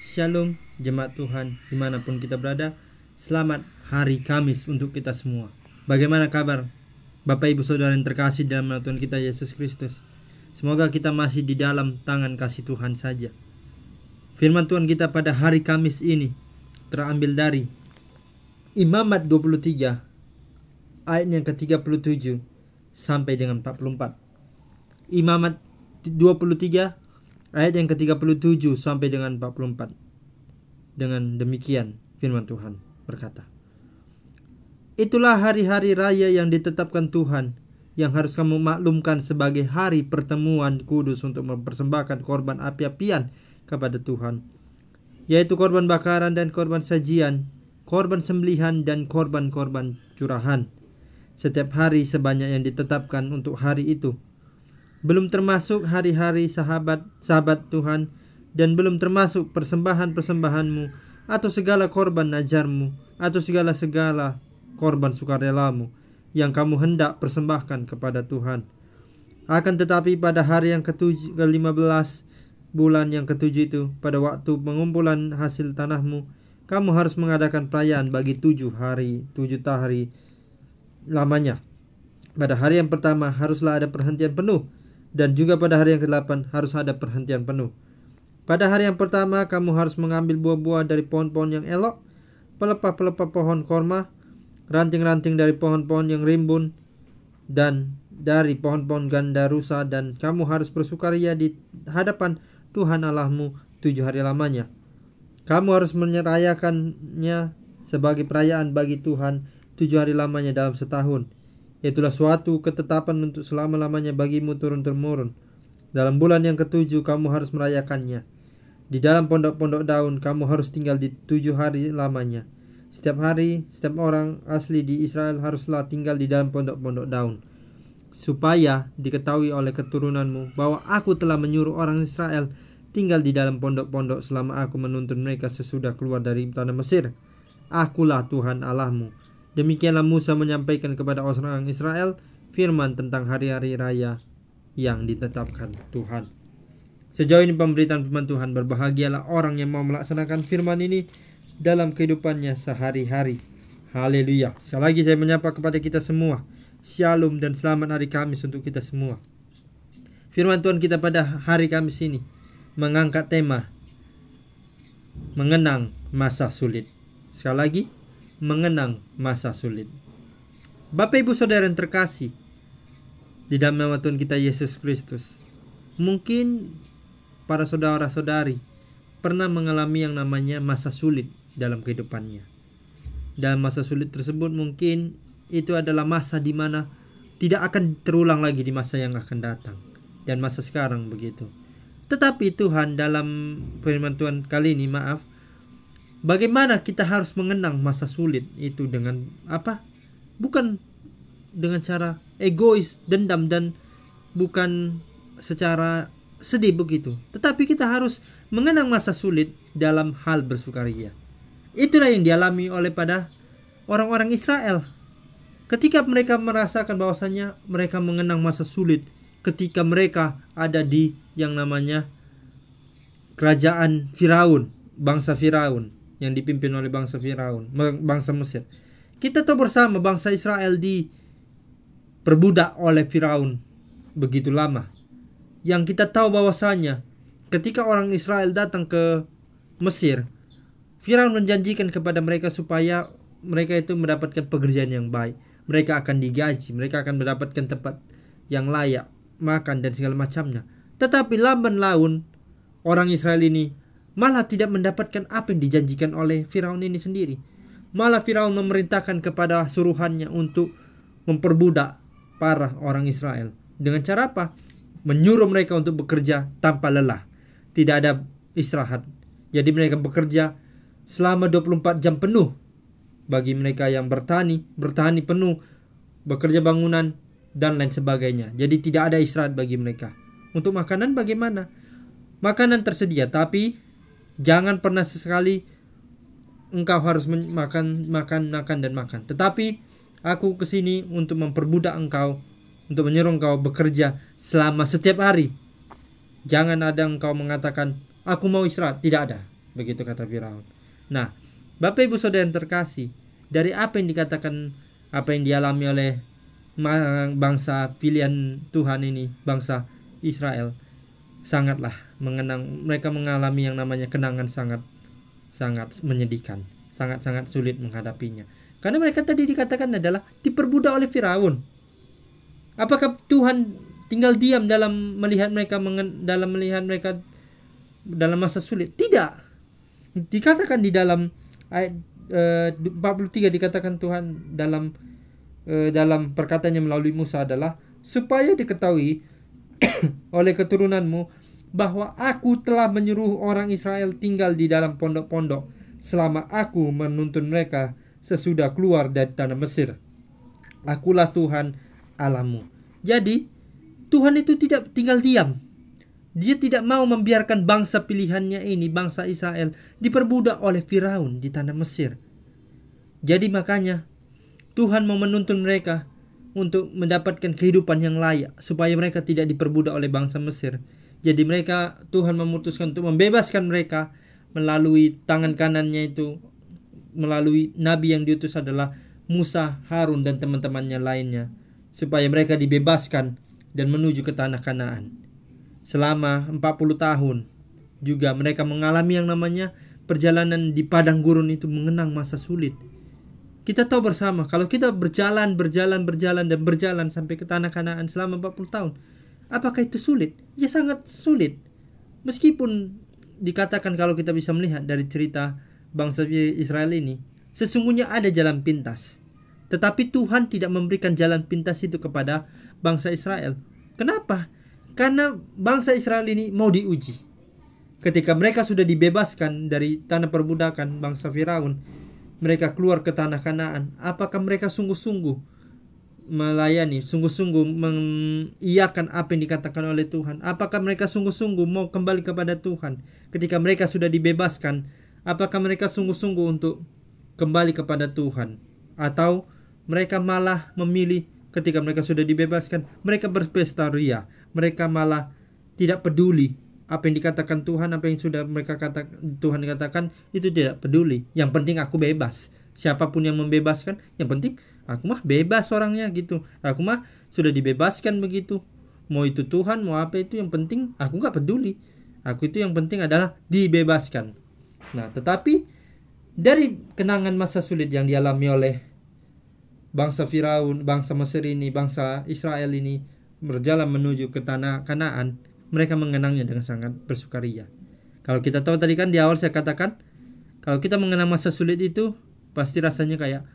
Shalom jemaat Tuhan dimanapun kita berada. Selamat hari Kamis untuk kita semua. Bagaimana kabar Bapak Ibu Saudara yang terkasih dalam nama Tuhan kita Yesus Kristus? Semoga kita masih di dalam tangan kasih Tuhan saja. Firman Tuhan kita pada hari Kamis ini terambil dari Imamat 23 ayat yang ke-37 sampai dengan 44. Imamat 23 ayat yang ke-37 sampai dengan 44. Dengan demikian firman Tuhan berkata, itulah hari-hari raya yang ditetapkan Tuhan, yang harus kamu maklumkan sebagai hari pertemuan kudus untuk mempersembahkan korban api-apian kepada Tuhan, yaitu korban bakaran dan korban sajian, korban sembelihan dan korban-korban curahan. Setiap hari sebanyak yang ditetapkan untuk hari itu, belum termasuk hari-hari sahabat Tuhan, dan belum termasuk persembahan-persembahanmu, atau segala korban najarmu, atau segala korban sukarelamu yang kamu hendak persembahkan kepada Tuhan. Akan tetapi pada hari yang ke-15 bulan yang ke-7 itu, pada waktu pengumpulan hasil tanahmu, kamu harus mengadakan perayaan bagi 7 hari lamanya. Pada hari yang pertama haruslah ada perhentian penuh, dan juga pada hari yang ke-8 harus ada perhentian penuh. Pada hari yang pertama kamu harus mengambil buah-buah dari pohon-pohon yang elok, pelepah-pelepah pohon korma, ranting-ranting dari pohon-pohon yang rimbun, dan dari pohon-pohon gandarusa, dan kamu harus bersukaria di hadapan Tuhan Allahmu 7 hari lamanya. Kamu harus menyerayakannya sebagai perayaan bagi Tuhan 7 hari lamanya dalam setahun. Itulah suatu ketetapan untuk selama-lamanya bagimu turun-temurun. Dalam bulan yang ke-7 kamu harus merayakannya. Di dalam pondok-pondok daun kamu harus tinggal di 7 hari lamanya. Setiap hari, setiap orang asli di Israel haruslah tinggal di dalam pondok-pondok daun, supaya diketahui oleh keturunanmu bahwa aku telah menyuruh orang Israel tinggal di dalam pondok-pondok selama aku menuntun mereka sesudah keluar dari tanah Mesir. Akulah Tuhan Allahmu. Demikianlah Musa menyampaikan kepada orang Israel firman tentang hari-hari raya yang ditetapkan Tuhan. Sejauh ini pemberitaan firman Tuhan. Berbahagialah orang yang mau melaksanakan firman ini dalam kehidupannya sehari-hari. Haleluya. Sekali lagi saya menyapa kepada kita semua. Shalom dan selamat hari Kamis untuk kita semua. Firman Tuhan kita pada hari Kamis ini mengangkat tema mengenang masa sulit. Sekali lagi, mengenang masa sulit. Bapak Ibu Saudara yang terkasih di dalam nama Tuhan kita Yesus Kristus, mungkin para saudara-saudari pernah mengalami yang namanya masa sulit dalam kehidupannya. Dalam masa sulit tersebut mungkin itu adalah masa di mana tidak akan terulang lagi di masa yang akan datang, dan masa sekarang begitu. Tetapi Tuhan dalam firman Tuhan kali ini, bagaimana kita harus mengenang masa sulit itu dengan apa? Bukan dengan cara egois, dendam, dan bukan secara sedih begitu. Tetapi kita harus mengenang masa sulit dalam hal bersukaria. Itulah yang dialami oleh pada orang-orang Israel. Ketika mereka merasakan bahwasannya mereka mengenang masa sulit ketika mereka ada di yang namanya kerajaan Firaun, bangsa Firaun yang dipimpin oleh bangsa Firaun, bangsa Mesir. Kita tahu bersama bangsa Israel diperbudak oleh Firaun begitu lama. Yang kita tahu bahwasanya ketika orang Israel datang ke Mesir, Firaun menjanjikan kepada mereka supaya mereka itu mendapatkan pekerjaan yang baik. Mereka akan digaji, mereka akan mendapatkan tempat yang layak, makan dan segala macamnya. Tetapi lamban laun orang Israel ini malah tidak mendapatkan apa yang dijanjikan oleh Firaun ini sendiri. Malah Firaun memerintahkan kepada suruhannya untuk memperbudak para orang Israel. Dengan cara apa? Menyuruh mereka untuk bekerja tanpa lelah. Tidak ada istirahat. Jadi mereka bekerja selama 24 jam penuh. Bagi mereka yang bertani penuh, bekerja bangunan dan lain sebagainya. Jadi tidak ada istirahat bagi mereka. Untuk makanan bagaimana? Makanan tersedia, tapi jangan pernah sesekali engkau harus makan. Tetapi aku kesini untuk memperbudak engkau, untuk menyuruh engkau bekerja selama setiap hari. Jangan ada engkau mengatakan, aku mau istirahat. Tidak ada. Begitu kata Firaun. Nah, Bapak Ibu Saudara yang terkasih, dari apa yang dikatakan, apa yang dialami oleh bangsa pilihan Tuhan ini, bangsa Israel, sangatlah mereka mengalami yang namanya kenangan sangat menyedihkan, sangat sulit menghadapinya. Karena mereka tadi dikatakan adalah diperbudak oleh Firaun. Apakah Tuhan tinggal diam dalam melihat mereka dalam masa sulit? Tidak. Dikatakan di dalam ayat 43 dikatakan Tuhan dalam perkataannya melalui Musa adalah supaya diketahui oleh keturunanmu bahwa aku telah menyuruh orang Israel tinggal di dalam pondok-pondok selama aku menuntun mereka sesudah keluar dari tanah Mesir. Akulah Tuhan Allahmu. Jadi Tuhan itu tidak tinggal diam. Dia tidak mau membiarkan bangsa pilihannya ini, bangsa Israel, diperbudak oleh Firaun di tanah Mesir. Jadi makanya Tuhan mau menuntun mereka untuk mendapatkan kehidupan yang layak, supaya mereka tidak diperbudak oleh bangsa Mesir. Jadi Tuhan memutuskan untuk membebaskan mereka melalui tangan kanannya itu, melalui nabi yang diutus adalah Musa, Harun dan teman-temannya lainnya, supaya mereka dibebaskan dan menuju ke tanah Kanaan. Selama 40 tahun juga mereka mengalami yang namanya perjalanan di padang gurun itu, mengenang masa sulit. Kita tahu bersama kalau kita berjalan sampai ke tanah Kanaan selama 40 tahun, apakah itu sulit? Ya sangat sulit. Meskipun dikatakan kalau kita bisa melihat dari cerita bangsa Israel ini, sesungguhnya ada jalan pintas. Tetapi Tuhan tidak memberikan jalan pintas itu kepada bangsa Israel. Kenapa? Karena bangsa Israel ini mau diuji. Ketika mereka sudah dibebaskan dari tanah perbudakan bangsa Firaun, mereka keluar ke tanah Kanaan. Apakah mereka sungguh-sungguh melayani, sungguh-sungguh mengiyakan apa yang dikatakan oleh Tuhan? Apakah mereka sungguh-sungguh mau kembali kepada Tuhan? Ketika mereka sudah dibebaskan, apakah mereka sungguh-sungguh untuk kembali kepada Tuhan? Atau mereka malah memilih ketika mereka sudah dibebaskan, mereka berpesta ria, mereka malah tidak peduli apa yang dikatakan Tuhan, apa yang sudah Tuhan katakan, itu tidak peduli. Yang penting aku bebas. Siapapun yang membebaskan, yang penting aku mah bebas orangnya gitu. Aku mah sudah dibebaskan begitu. Mau itu Tuhan, mau apa itu, yang penting aku gak peduli. Aku itu yang penting adalah dibebaskan. Nah, tetapi dari kenangan masa sulit yang dialami oleh bangsa Firaun, bangsa Mesir ini, bangsa Israel ini berjalan menuju ke tanah Kanaan, mereka mengenangnya dengan sangat bersukaria. Kalau kita tahu tadi kan di awal saya katakan, kalau kita mengenang masa sulit itu pasti rasanya kayak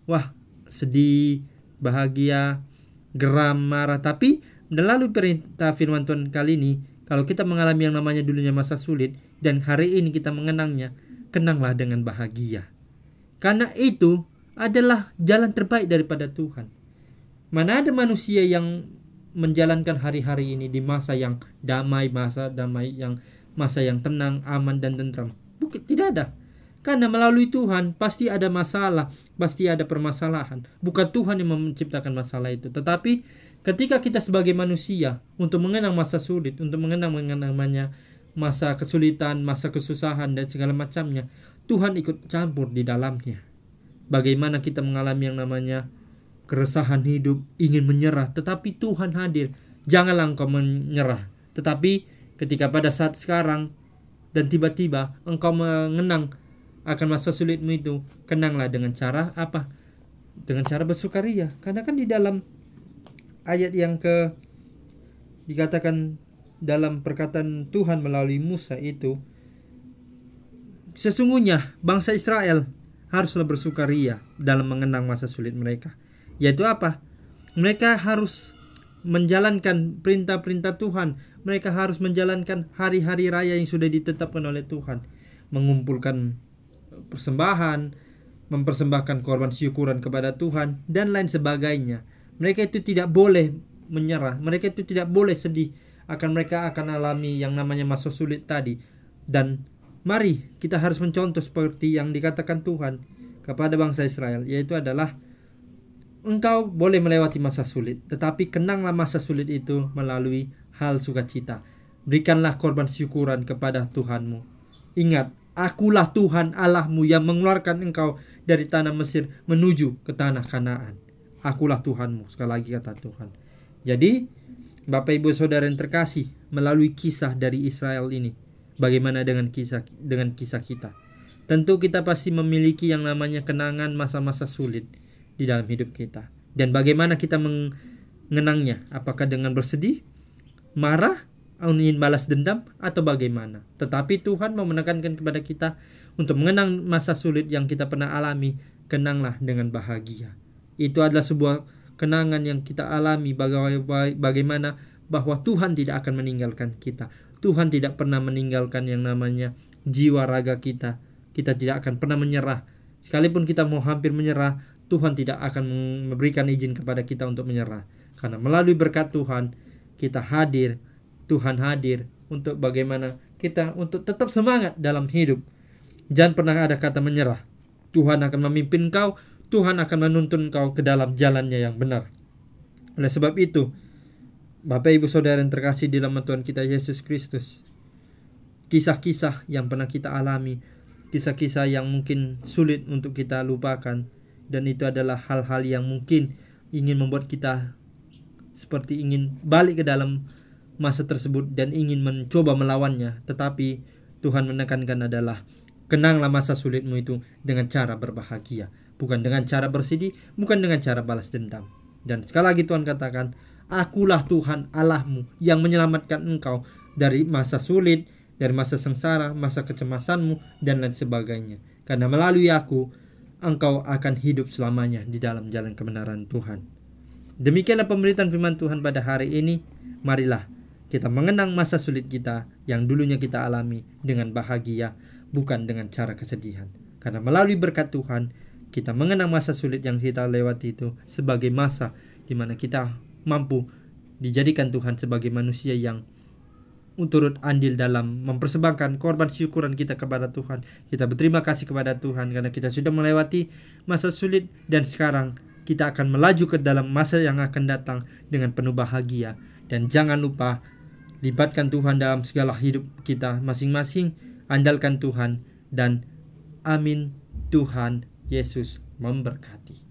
wah, sedih, bahagia, geram, marah. Tapi melalui perintah firman Tuhan kali ini, kalau kita mengalami yang namanya dulunya masa sulit dan hari ini kita mengenangnya, kenanglah dengan bahagia. Karena itu adalah jalan terbaik daripada Tuhan. Mana ada manusia yang menjalankan hari-hari ini di masa yang damai, masa yang tenang, aman dan tentram? Tidak ada. Karena melalui Tuhan pasti ada masalah, pasti ada permasalahan. Bukan Tuhan yang menciptakan masalah itu, tetapi ketika kita sebagai manusia untuk mengenang masa sulit, untuk mengenang namanya masa kesulitan, masa kesusahan dan segala macamnya, Tuhan ikut campur di dalamnya. Bagaimana kita mengalami yang namanya keresahan hidup, ingin menyerah, tetapi Tuhan hadir. Janganlah engkau menyerah. Tetapi ketika pada saat sekarang dan tiba-tiba engkau mengenang akan masa sulitmu itu, kenanglah dengan cara apa? Dengan cara bersukaria. Karena kan di dalam ayat yang dikatakan dalam perkataan Tuhan melalui Musa itu, sesungguhnya bangsa Israel haruslah bersukaria dalam mengenang masa sulit mereka. Yaitu apa? Mereka harus menjalankan perintah-perintah Tuhan. Mereka harus menjalankan hari-hari raya yang sudah ditetapkan oleh Tuhan. Mengumpulkan persembahan, mempersembahkan korban syukuran kepada Tuhan, dan lain sebagainya. Mereka itu tidak boleh menyerah. Mereka itu tidak boleh sedih mereka akan alami yang namanya masa sulit tadi. Dan mari kita harus mencontoh seperti yang dikatakan Tuhan kepada bangsa Israel, yaitu adalah engkau boleh melewati masa sulit, tetapi kenanglah masa sulit itu melalui hal sukacita. Berikanlah korban syukuran kepada Tuhanmu. Ingat, Akulah Tuhan Allahmu yang mengeluarkan engkau dari tanah Mesir menuju ke tanah Kanaan. Akulah Tuhanmu. Sekali lagi kata Tuhan. Jadi Bapak Ibu Saudara yang terkasih, melalui kisah dari Israel ini, bagaimana dengan kisah kita? Tentu kita pasti memiliki yang namanya kenangan masa-masa sulit di dalam hidup kita. Dan bagaimana kita mengenangnya? Apakah dengan bersedih, marah, ingin balas dendam, atau bagaimana? Tetapi Tuhan mau menekankan kepada kita untuk mengenang masa sulit yang kita pernah alami. Kenanglah dengan bahagia. Itu adalah sebuah kenangan yang kita alami, bagaimana bahwa Tuhan tidak akan meninggalkan kita. Tuhan tidak pernah meninggalkan yang namanya jiwa raga kita. Kita tidak akan pernah menyerah. Sekalipun kita mau hampir menyerah, Tuhan tidak akan memberikan izin kepada kita untuk menyerah. Karena melalui berkat Tuhan, kita hadir. Tuhan hadir untuk bagaimana kita untuk tetap semangat dalam hidup. Jangan pernah ada kata menyerah. Tuhan akan memimpin kau. Tuhan akan menuntun kau ke dalam jalannya yang benar. Oleh sebab itu, Bapak Ibu Saudara yang terkasih di dalam Tuhan kita Yesus Kristus, kisah-kisah yang pernah kita alami, kisah-kisah yang mungkin sulit untuk kita lupakan, dan itu adalah hal-hal yang mungkin ingin membuat kita seperti ingin balik ke dalam masa tersebut dan ingin mencoba melawannya. Tetapi Tuhan menekankan adalah kenanglah masa sulitmu itu dengan cara berbahagia, bukan dengan cara bersedih, bukan dengan cara balas dendam. Dan sekali lagi Tuhan katakan, akulah Tuhan Allahmu yang menyelamatkan engkau dari masa sulit, dari masa sengsara, masa kecemasanmu, dan lain sebagainya. Karena melalui aku, engkau akan hidup selamanya di dalam jalan kebenaran Tuhan. Demikianlah pemberitaan firman Tuhan pada hari ini. Marilah kita mengenang masa sulit kita yang dulunya kita alami dengan bahagia, bukan dengan cara kesedihan. Karena melalui berkat Tuhan, kita mengenang masa sulit yang kita lewati itu sebagai masa di mana kita mampu dijadikan Tuhan sebagai manusia yang turut andil dalam mempersembahkan korban syukuran kita kepada Tuhan. Kita berterima kasih kepada Tuhan karena kita sudah melewati masa sulit, dan sekarang kita akan melaju ke dalam masa yang akan datang dengan penuh bahagia. Dan jangan lupa, libatkan Tuhan dalam segala hidup kita masing-masing. Andalkan Tuhan, dan amin. Tuhan Yesus memberkati.